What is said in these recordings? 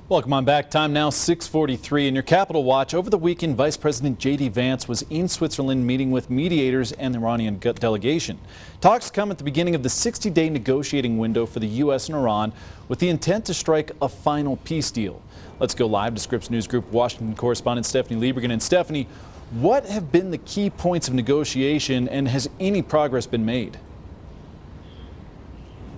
Welcome on back. Time now 6:43 in your Capital Watch. Over the weekend, Vice President J.D. Vance was in Switzerland meeting with mediators and the Iranian delegation. Talks come at the beginning of the 60-day negotiating window for the U.S. and Iran with the intent to strike a final peace deal. Let's go live to Scripps News Group Washington correspondent Stephanie Liebergen. And Stephanie, what have been the key points of negotiation, and has any progress been made?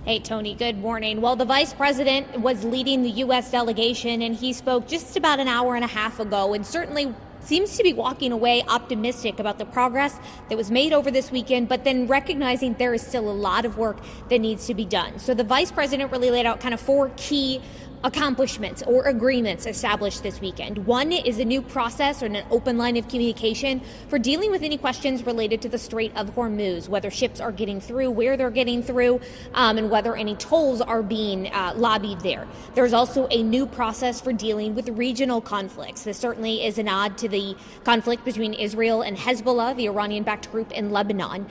Hey, Tony, good morning. Well, the vice president was leading the U.S. delegation, and he spoke just about an hour and a half ago, and certainly seems to be walking away optimistic about the progress that was made over this weekend, but then recognizing there is still a lot of work that needs to be done. So the vice president really laid out kind of four key accomplishments or agreements established this weekend. One is a new process or an open line of communication for dealing with any questions related to the Strait of Hormuz, whether ships are getting through, where they're getting through, and whether any tolls are being lobbied there. There's also a new process for dealing with regional conflicts. This certainly is a nod to the conflict between Israel and Hezbollah, the Iranian-backed group in Lebanon,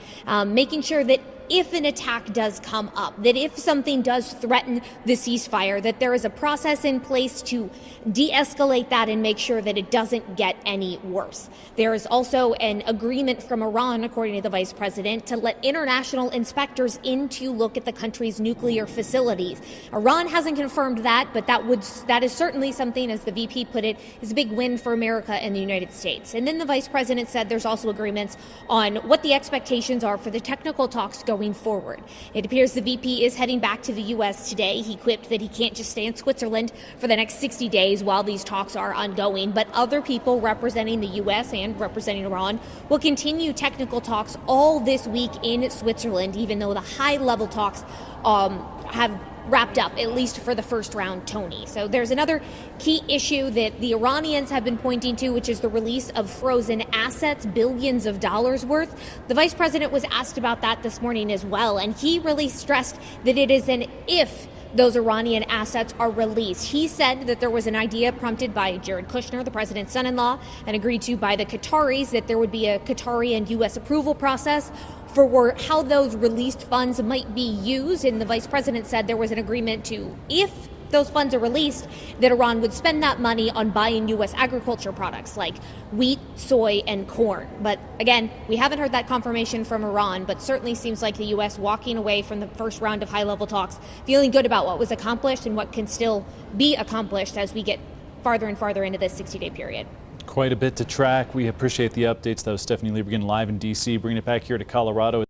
making sure that if an attack does come up, that if something does threaten the ceasefire, that there is a process in place to de-escalate that and make sure that it doesn't get any worse. There is also an agreement from Iran, according to the vice president, to let international inspectors in to look at the country's nuclear facilities. Iran hasn't confirmed that, but that is certainly something, as the VP put it, is a big win for America and the United States. And then the vice president said there's also agreements on what the expectations are for the technical talks going forward. It appears the VP is heading back to the U.S. today. He quipped that he can't just stay in Switzerland for the next 60 days while these talks are ongoing, but other people representing the U.S. and representing Iran will continue technical talks all this week in Switzerland, even though the high-level talks have wrapped up, at least for the first round, Tony. So there's another key issue that the Iranians have been pointing to, which is the release of frozen assets, billions of dollars worth. The vice president was asked about that this morning as well, and he really stressed that it is an if those Iranian assets are released. He said that there was an idea prompted by Jared Kushner, the president's son-in-law, and agreed to by the Qataris, that there would be a Qatari and U.S. approval process for how those released funds might be used. And the vice president said there was an agreement to, if those funds are released, that Iran would spend that money on buying U.S. agriculture products like wheat, soy, and corn. But again, we haven't heard that confirmation from Iran, but certainly seems like the U.S. walking away from the first round of high-level talks, feeling good about what was accomplished and what can still be accomplished as we get farther and farther into this 60-day period. Quite a bit to track. We appreciate the updates. That was Stephanie Liebergen live in D.C., bringing it back here to Colorado.